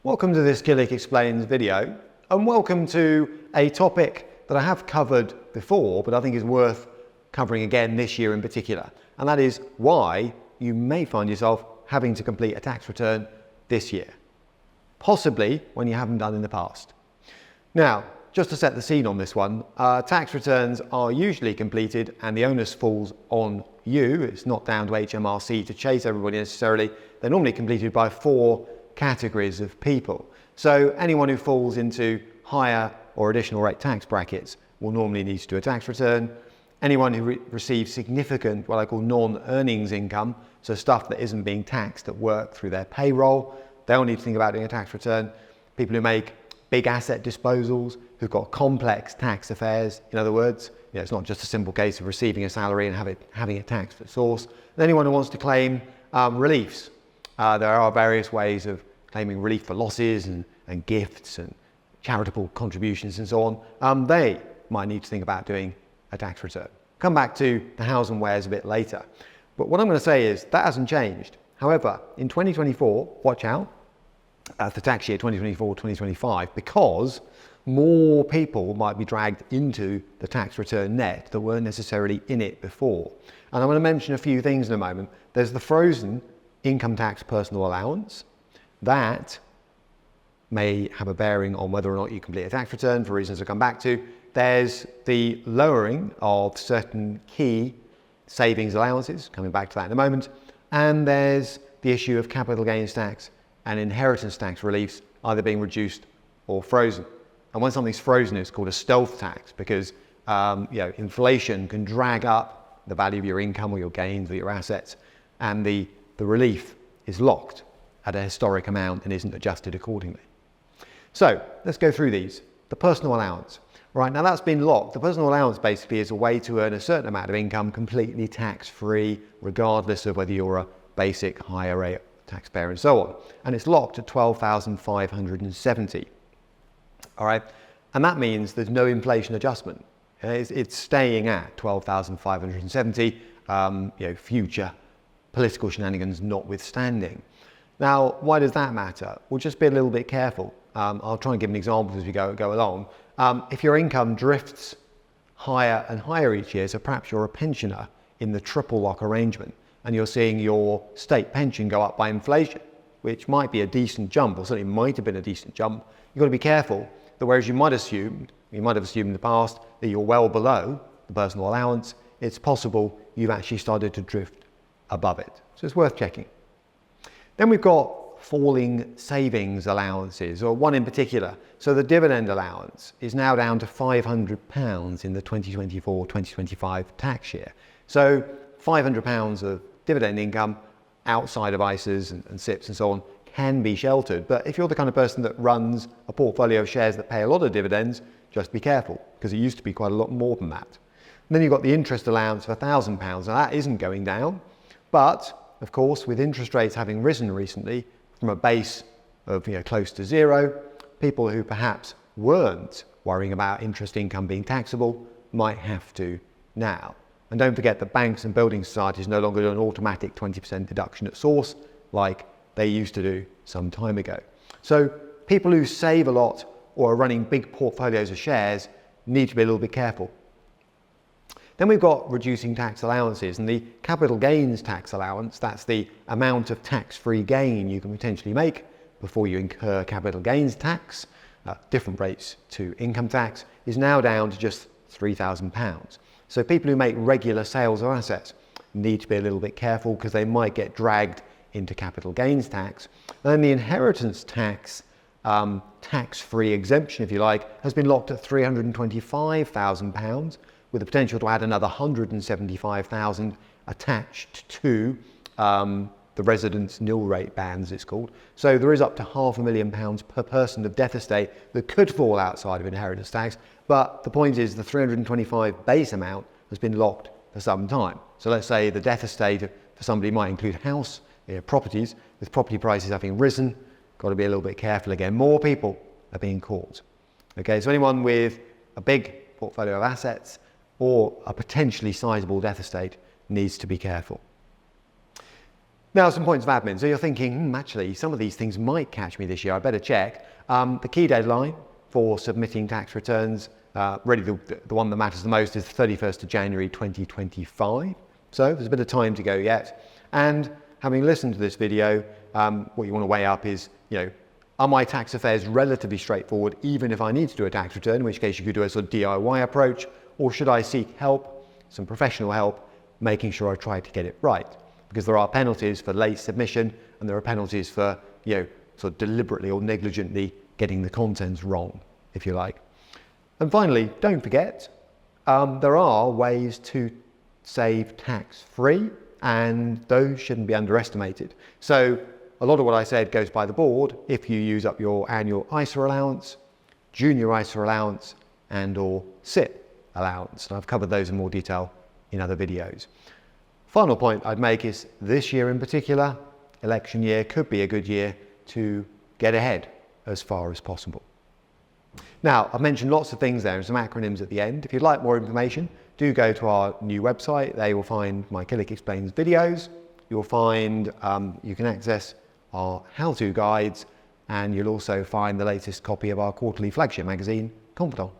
Welcome to this Gillick Explains video, and welcome to a topic that I have covered before, but I think is worth covering again this year in particular, and that is why you may find yourself having to complete a tax return this year, possibly when you haven't done in the past. Now, just to set the scene on this one, tax returns are usually completed and the onus falls on you. It's not down to HMRC to chase everybody necessarily. They're normally completed by 4 categories of people. So anyone who falls into higher or additional rate tax brackets will normally need to do a tax return. Anyone who receives significant, what I call non-earnings income, so stuff that isn't being taxed at work through their payroll, they'll need to think about doing a tax return. People who make big asset disposals, who've got complex tax affairs, in other words, it's not just a simple case of receiving a salary and having it taxed at source. And anyone who wants to claim reliefs. There are various ways of claiming relief for losses and gifts and charitable contributions and so on. They might need to think about doing a tax return. Come back to the house and wares a bit later. But what I'm going to say is that hasn't changed. However, in 2024, watch out, that's the tax year 2024-2025, because more people might be dragged into the tax return net that weren't necessarily in it before. And I'm going to mention a few things in a moment. There's the frozen income tax personal allowance. That may have a bearing on whether or not you complete a tax return for reasons I'll come back to. There's the lowering of certain key savings allowances, coming back to that in a moment. And there's the issue of capital gains tax and inheritance tax reliefs either being reduced or frozen. And when something's frozen, it's called a stealth tax because inflation can drag up the value of your income or your gains or your assets, and the relief is locked at a historic amount and isn't adjusted accordingly. So let's go through these. The personal allowance. Right, now that's been locked. The personal allowance basically is a way to earn a certain amount of income completely tax-free, regardless of whether you're a basic, higher rate taxpayer and so on. And it's locked at $12,570. All right, and that means there's no inflation adjustment. It's staying at $12,570, future political shenanigans notwithstanding. Now, why does that matter? Well, just be a little bit careful. I'll try and give an example as we go along. If your income drifts higher and higher each year, so perhaps you're a pensioner in the triple lock arrangement, and you're seeing your state pension go up by inflation, which might be a decent jump, or certainly might have been a decent jump, you've got to be careful that whereas you might have assumed in the past that you're well below the personal allowance, it's possible you've actually started to drift above it. So it's worth checking. Then we've got falling savings allowances, or one in particular. So the dividend allowance is now down to £500 in the 2024-2025 tax year. So £500 of dividend income outside of ISAs and SIPs and so on can be sheltered. But if you're the kind of person that runs a portfolio of shares that pay a lot of dividends, just be careful, because it used to be quite a lot more than that. And then you've got the interest allowance of £1,000. Now that isn't going down, but of course, with interest rates having risen recently from a base of close to zero, people who perhaps weren't worrying about interest income being taxable might have to now. And don't forget that banks and building societies no longer do an automatic 20% deduction at source like they used to do some time ago. So people who save a lot or are running big portfolios of shares need to be a little bit careful. Then we've got reducing tax allowances, and the capital gains tax allowance, that's the amount of tax-free gain you can potentially make before you incur capital gains tax, different rates to income tax, is now down to just £3,000. So people who make regular sales of assets need to be a little bit careful because they might get dragged into capital gains tax. And then the inheritance tax, tax-free exemption, if you like, has been locked at £325,000, with the potential to add another £175,000 attached to the residence nil rate bands, it's called. So there is up to £500,000 per person of death estate that could fall outside of inheritance tax. But the point is the 325 base amount has been locked for some time. So let's say the death estate for somebody might include house, properties, with property prices having risen. Got to be a little bit careful again. More people are being caught. Okay, so anyone with a big portfolio of assets or a potentially sizable death estate needs to be careful. Now, some points of admin. So you're thinking, actually, some of these things might catch me this year. I better check. The key deadline for submitting tax returns, really the one that matters the most, is 31st of January 2025. So there's a bit of time to go yet. And having listened to this video, what you want to weigh up is, are my tax affairs relatively straightforward, even if I need to do a tax return, in which case you could do a sort of DIY approach, or should I seek help, some professional help, making sure I try to get it right? Because there are penalties for late submission, and there are penalties for, sort of deliberately or negligently getting the contents wrong, if you like. And finally, don't forget, there are ways to save tax-free, and those shouldn't be underestimated. So a lot of what I said goes by the board if you use up your annual ISA allowance, junior ISA allowance, and or SIP allowance. And I've covered those in more detail in other videos. Final point I'd make is this year in particular, election year, could be a good year to get ahead as far as possible. Now, I've mentioned lots of things there and some acronyms at the end. If you'd like more information, do go to our new website. There you'll find my Killick Explains videos. You'll find you can access our how-to guides, and you'll also find the latest copy of our quarterly flagship magazine, Confidant.